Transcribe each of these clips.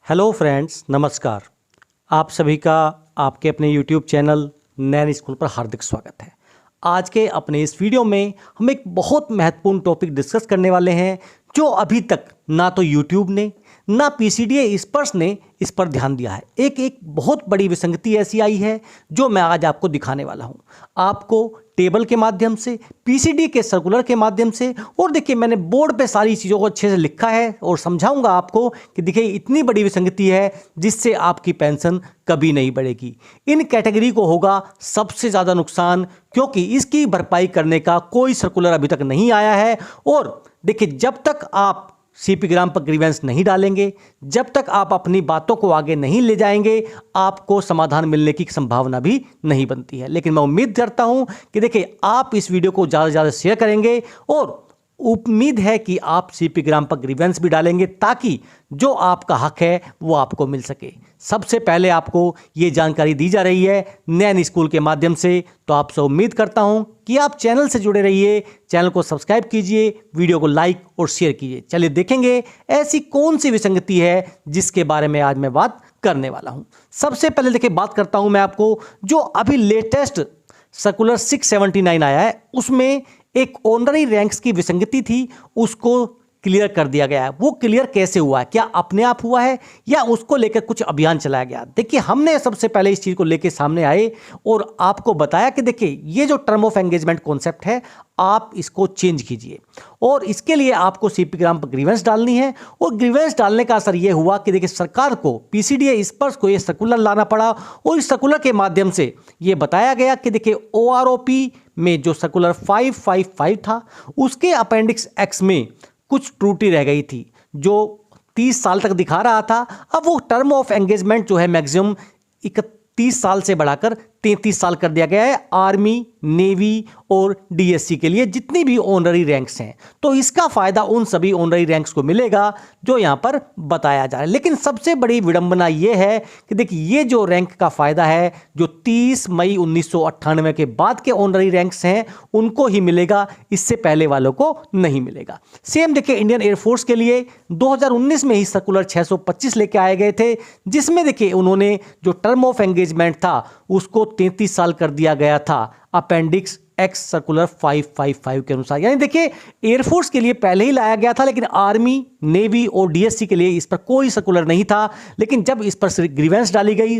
Hello friends, नमस्कार। आप सभी का आपके अपने यूट्यूब चैनल नैन स्कूल पर हार्दिक स्वागत है। आज के अपने इस वीडियो में हम एक बहुत महत्वपूर्ण टॉपिक डिस्कस करने वाले हैं जो अभी तक ना तो यूट्यूब ने ना पीसीडीए स्पर्श ने इस पर ध्यान दिया है। एक बहुत बड़ी विसंगति ऐसी आई है जो मैं आज आपको दिखाने वाला हूं। आपको टेबल के माध्यम से, पीसीडी के सर्कुलर के माध्यम से, और देखिए मैंने बोर्ड पे सारी चीज़ों को अच्छे से लिखा है और समझाऊंगा आपको कि देखिए इतनी बड़ी विसंगति है जिससे आपकी पेंशन कभी नहीं बढ़ेगी। इन कैटेगरी को होगा सबसे ज़्यादा नुकसान, क्योंकि इसकी भरपाई करने का कोई सर्कुलर अभी तक नहीं आया है। और देखिए जब तक आप सीपी ग्राम पर ग्रीवेंस नहीं डालेंगे, जब तक आप अपनी बातों को आगे नहीं ले जाएंगे, आपको समाधान मिलने की संभावना भी नहीं बनती है। लेकिन मैं उम्मीद करता हूं कि देखिए आप इस वीडियो को ज़्यादा से ज़्यादा शेयर करेंगे और उम्मीद है कि आप सीपी ग्राम पर ग्रीवेंस भी डालेंगे ताकि जो आपका हक है वो आपको मिल सके। सबसे पहले आपको ये जानकारी दी जा रही है नैन स्कूल के माध्यम से, तो आपसे उम्मीद करता हूं कि आप चैनल से जुड़े रहिए, चैनल को सब्सक्राइब कीजिए, वीडियो को लाइक और शेयर कीजिए। चलिए देखेंगे ऐसी कौन सी विसंगति है जिसके बारे में आज मैं बात करने वाला हूं। सबसे पहले देखिए बात करता हूं मैं आपको जो अभी लेटेस्ट सर्कुलर 679 आया है, उसमें एक ऑनररी रैंक्स की विसंगति थी, उसको क्लियर कर दिया गया है। वो क्लियर कैसे हुआ है, क्या अपने आप हुआ है या उसको लेकर कुछ अभियान चलाया गया? देखिए हमने सबसे पहले इस चीज़ को लेकर सामने आए और आपको बताया कि देखिए ये जो टर्म ऑफ एंगेजमेंट कॉन्सेप्ट है आप इसको चेंज कीजिए और इसके लिए आपको सीपी ग्राम पर ग्रीवेंस डालनी है। और ग्रीवेंस डालने का असर ये हुआ कि देखिए सरकार को, पीसीडीए स्पर्श को ये सर्कुलर लाना पड़ा और इस सर्कुलर के माध्यम से ये बताया गया कि देखिए ओआरओपी में जो सर्कुलर 555 था उसके अपेंडिक्स एक्स में कुछ त्रुटि रह गई थी जो 30 साल तक दिखा रहा था। अब वो टर्म ऑफ एंगेजमेंट जो है मैक्सिमम 31 साल से बढ़ाकर 33 साल कर दिया गया है आर्मी, नेवी और डीएससी के लिए जितनी भी ऑनररी रैंक्स हैं। तो इसका फायदा उन सभी ऑनररी रैंक्स को मिलेगा जो यहां पर बताया जा रहा है। लेकिन सबसे बड़ी विडंबना यह है कि देखिए ये जो रैंक का फायदा है जो 30 मई 1998 के बाद के ऑनररी रैंक्स हैं उनको ही मिलेगा, इससे पहले वालों को नहीं मिलेगा। सेम देखिए इंडियन एयरफोर्स के लिए 2019 में ही सर्कुलर 625 लेके आए गए थे, जिसमें देखिए उन्होंने जो टर्म ऑफ एंगेजमेंट था उसको 33 साल कर दिया गया था अपेंडिक्स एक्स सर्कुलर 555 के अनुसार। यानी देखिए एयरफोर्स के लिए पहले ही लाया गया था, लेकिन आर्मी, नेवी और डीएससी के लिए इस पर कोई सर्कुलर नहीं था। लेकिन जब इस पर ग्रीवेंस डाली गई,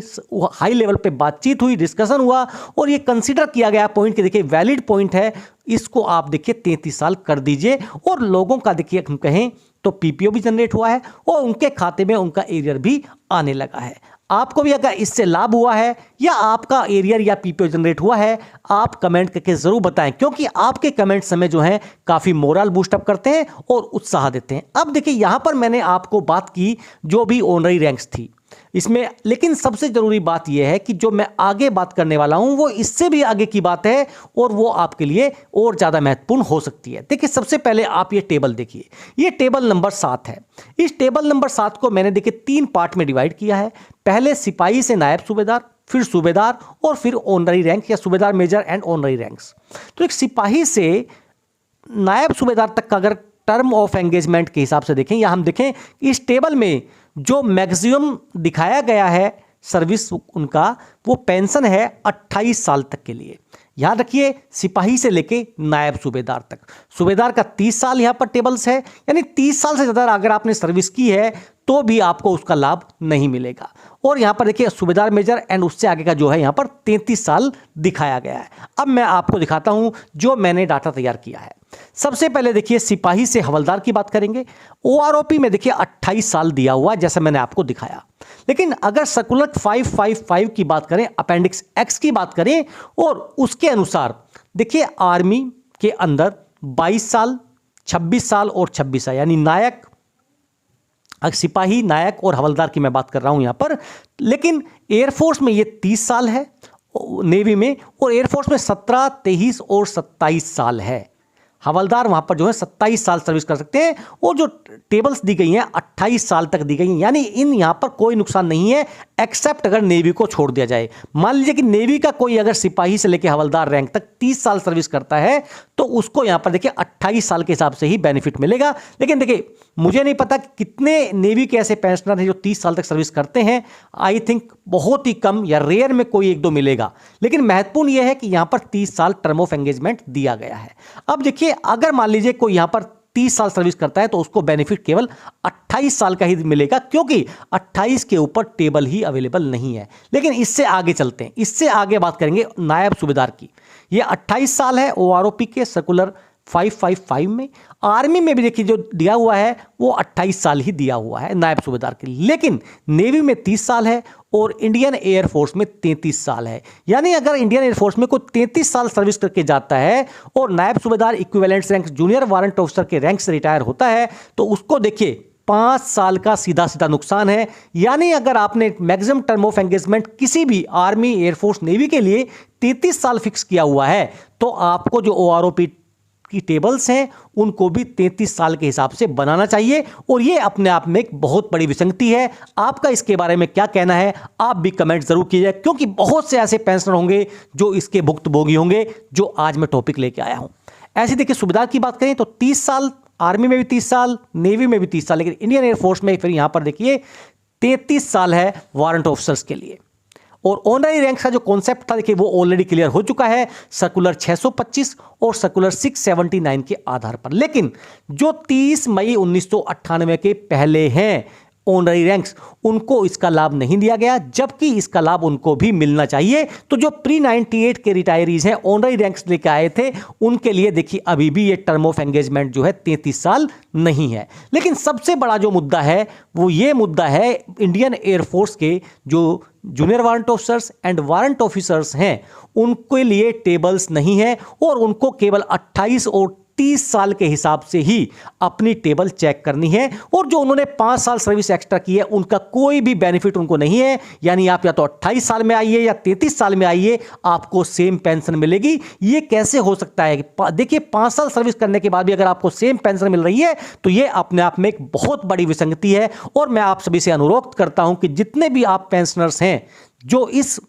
हाई लेवल पे बातचीत हुई, डिस्कशन हुआ और ये कंसीडर किया गया पॉइंट कि देखिए वैलिड पॉइंट है, इसको आप देखिए 33 साल कर दीजिए। और लोगों का देखिए हम कहें तो पीपीओ भी जनरेट हुआ है और उनके खाते में उनका एरियर भी आने लगा है। आपको भी अगर इससे लाभ हुआ है या आपका एरियर या पीपीओ जनरेट हुआ है, आप कमेंट करके जरूर बताएं, क्योंकि आपके कमेंट्स हमें जो है काफी मोरल बूस्टअप करते हैं और उत्साह देते हैं। अब देखिए यहां पर मैंने आपको बात की जो भी ऑनररी रैंक्स थी इसमें, लेकिन सबसे जरूरी बात यह है कि जो मैं आगे बात करने वाला हूं वो इससे भी आगे की बात है और वो आपके लिए और ज्यादा महत्वपूर्ण हो सकती है। देखिए सबसे पहले आप ये टेबल देखिए, ये टेबल नंबर 7 है। इस टेबल नंबर 7 को मैंने देखिए 3 पार्ट में डिवाइड किया है। पहले सिपाही से नायब सूबेदार, फिर सूबेदार और फिर ऑनररी रैंक या सूबेदार मेजर एंड ऑनररी रैंक्स। तो एक सिपाही से नायब सूबेदार तक का अगर टर्म ऑफ एंगेजमेंट के हिसाब से देखें या हम देखें इस टेबल में जो मैक्सिमम दिखाया गया है सर्विस उनका, वो पेंशन है 28 साल तक के लिए। याद रखिए सिपाही से लेके नायब सूबेदार तक, सूबेदार का 30 साल यहां पर टेबल्स है, यानी 30 साल से ज़्यादा अगर आपने सर्विस की है तो भी आपको उसका लाभ नहीं मिलेगा। और यहां पर देखिए सूबेदार मेजर एंड उससे आगे का जो है यहां पर 33 साल दिखाया गया है। अब मैं आपको दिखाता हूं जो मैंने डाटा तैयार किया है। सबसे पहले देखिए सिपाही से हवलदार की बात करेंगे। ओआरओपी में देखिए 28 साल दिया हुआ जैसा मैंने आपको दिखाया। लेकिन अगर सर्कुलर 555 की बात करें, अपेंडिक्स एक्स की बात करें और उसके अनुसार देखिए आर्मी के अंदर 22 साल, 26 साल और 26 साल, यानी नायक, सिपाही, नायक और हवलदार की मैं बात कर रहा हूं यहां पर। लेकिन एयरफोर्स में ये 30 साल है, नेवी में, और एयरफोर्स में 17, 23 और 27 साल है। हवलदार वहां पर जो है 27 साल सर्विस कर सकते हैं, और जो टेबल्स दी गई हैं 28 साल तक दी गई हैं, यानी इन यहां पर कोई नुकसान नहीं है एक्सेप्ट अगर नेवी को छोड़ दिया जाए। मान लीजिए कि नेवी का कोई अगर सिपाही से लेकर हवलदार रैंक तक 30 साल सर्विस करता है तो उसको यहां पर देखिए 28 साल के हिसाब से ही बेनिफिट मिलेगा। लेकिन देखिए मुझे नहीं पता कि कितने नेवी के ऐसे पेंशनर हैं जो 30 साल तक सर्विस करते हैं, आई थिंक बहुत ही कम या रेयर में कोई एक दो मिलेगा। लेकिन महत्वपूर्ण यह है कि यहां पर 30 साल टर्म ऑफ एंगेजमेंट दिया गया है। अब देखिए अगर मान लीजिए कोई यहां पर 30 साल सर्विस करता है तो उसको बेनिफिट केवल 28 साल का ही मिलेगा, क्योंकि 28 के ऊपर टेबल ही अवेलेबल नहीं है। लेकिन इससे आगे चलते हैं, इससे आगे बात करेंगे नायब सूबेदार की। यह 28 साल है OROP के सर्कुलर 555 में। आर्मी में भी देखिए जो दिया हुआ है वो 28 साल ही दिया हुआ है नायब सूबेदार के लिए, लेकिन नेवी में 30 साल है और इंडियन एयरफोर्स में 33 साल है। यानी अगर इंडियन एयरफोर्स में कोई 33 साल सर्विस करके जाता है और नायब सूबेदार equivalent rank junior warrant officer के रैंक से रिटायर होता है तो उसको देखिए 5 साल का सीधा सीधा नुकसान है। यानी अगर आपने मैक्सिमम टर्म ऑफ एंगेजमेंट किसी भी आर्मी एयरफोर्स नेवी के लिए 33 साल फिक्स किया हुआ है तो आपको जो OROP की टेबल्स हैं उनको भी 33 साल के हिसाब से बनाना चाहिए, और ये अपने आप में एक बहुत बड़ी विसंगति है। आपका इसके बारे में क्या कहना है आप भी कमेंट जरूर कीजिए, क्योंकि बहुत से ऐसे पेंशनर होंगे जो इसके भुक्तभोगी होंगे जो आज मैं टॉपिक लेके आया हूं। ऐसे देखिए सूबेदार की बात करें तो 30 साल, आर्मी में भी 30 साल, नेवी में भी 30 साल, लेकिन इंडियन एयरफोर्स में फिर यहां पर देखिए 33 साल है वारंट ऑफिसर्स के लिए। और ऑनररी रैंक का जो कॉन्सेप्ट था देखिए वो ऑलरेडी क्लियर हो चुका है सर्कुलर 625 और सर्कुलर 679 के आधार पर। लेकिन जो 30 मई 1998 के पहले हैं ऑनररी रैंक्स, उनको इसका लाभ नहीं दिया गया, जबकि इसका लाभ उनको भी मिलना चाहिए। तो जो प्री 98 के रिटायरीज हैं ऑनररी रैंक्स लेके आए थे उनके लिए देखिए अभी भी ये टर्म ऑफ एंगेजमेंट जो है 33 साल नहीं है। लेकिन सबसे बड़ा जो मुद्दा है वो ये मुद्दा है इंडियन एयरफोर्स के जो junior warrant officers and warrant officers हैं उनके लिए टेबल्स नहीं है, और उनको केवल 28 और 30 साल के हिसाब से ही अपनी टेबल चेक करनी है। और जो उन्होंने 5 साल सर्विस एक्स्ट्रा की है उनका कोई भी बेनिफिट उनको नहीं है। यानी आप या तो 28 साल में आइए या 33 साल में आइए, आपको सेम पेंशन मिलेगी। ये कैसे हो सकता है? देखिए 5 साल सर्विस करने के बाद भी अगर आपको सेम पेंशन मिल रही है तो ये अपने आप में एक बहुत बड़ी विसंगति है। और मैं आप सभी से अनुरोध करता हूं कि जितने भी आप पेंशनर्स हैं जो इस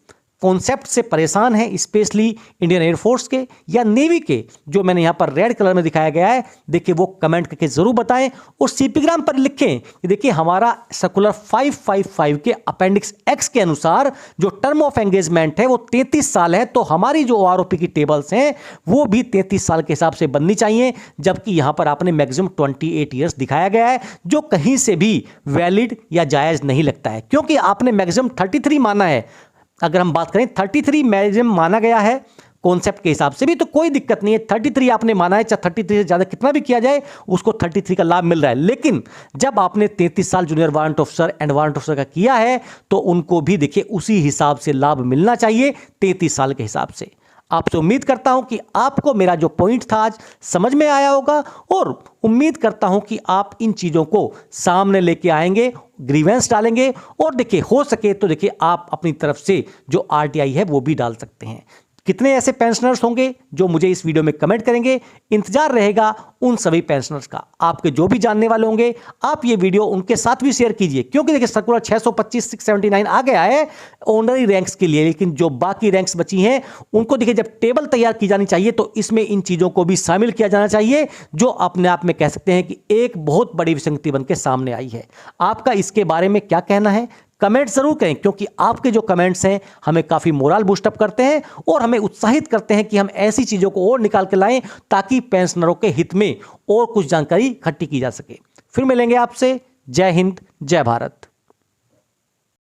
कॉन्सेप्ट से परेशान है, स्पेशली इंडियन एयरफोर्स के या नेवी के, जो मैंने यहां पर रेड कलर में दिखाया गया है, देखिए वो कमेंट करके जरूर बताएं और सीपीग्राम पर लिखें कि देखिए हमारा सर्कुलर 555 के अपेंडिक्स एक्स के अनुसार जो टर्म ऑफ एंगेजमेंट है वो 33 साल है, तो हमारी जो OROP की टेबल्स हैं वो भी 33 साल के हिसाब से बननी चाहिए। जबकि यहां पर आपने मैक्सिमम 28 ईयर्स दिखाया गया है जो कहीं से भी वैलिड या जायज नहीं लगता है, क्योंकि आपने मैक्सिमम 33 माना है। अगर हम बात करें 33 मैक्सिमम माना गया है कॉन्सेप्ट के हिसाब से भी, तो कोई दिक्कत नहीं है। 33 आपने माना है, चाहे 33 से ज्यादा कितना भी किया जाए उसको 33 का लाभ मिल रहा है। लेकिन जब आपने 33 साल junior warrant officer and warrant officer का किया है तो उनको भी देखिए उसी हिसाब से लाभ मिलना चाहिए 33 साल के हिसाब से। आपसे उम्मीद करता हूं कि आपको मेरा जो पॉइंट था आज समझ में आया होगा, और उम्मीद करता हूं कि आप इन चीजों को सामने लेके आएंगे, ग्रीवेंस डालेंगे, और देखिए हो सके तो देखिए आप अपनी तरफ से जो RTI है वो भी डाल सकते हैं। कितने ऐसे पेंशनर्स होंगे जो मुझे इस वीडियो में कमेंट करेंगे, इंतजार रहेगा उन सभी पेंशनर्स का। आपके जो भी जानने वाले होंगे आप ये वीडियो उनके साथ भी शेयर कीजिए, क्योंकि देखिए सर्कुलर 625 679 आ गया है ऑनररी रैंक्स के लिए, लेकिन जो बाकी रैंक्स बची हैं उनको देखिए जब टेबल तैयार की जानी चाहिए तो इसमें इन चीजों को भी शामिल किया जाना चाहिए, जो अपने आप में कह सकते हैं कि एक बहुत बड़ी विसंगति बनकर सामने आई है। आपका इसके बारे में क्या कहना है कमेंट जरूर करें, क्योंकि आपके जो कमेंट्स हैं हमें काफी मोरल बूस्ट अप करते हैं और हमें उत्साहित करते हैं कि हम ऐसी चीजों को और निकाल के लाएं ताकि पेंशनरों के हित में और कुछ जानकारी इकट्ठी की जा सके। फिर मिलेंगे आपसे। जय हिंद, जय भारत।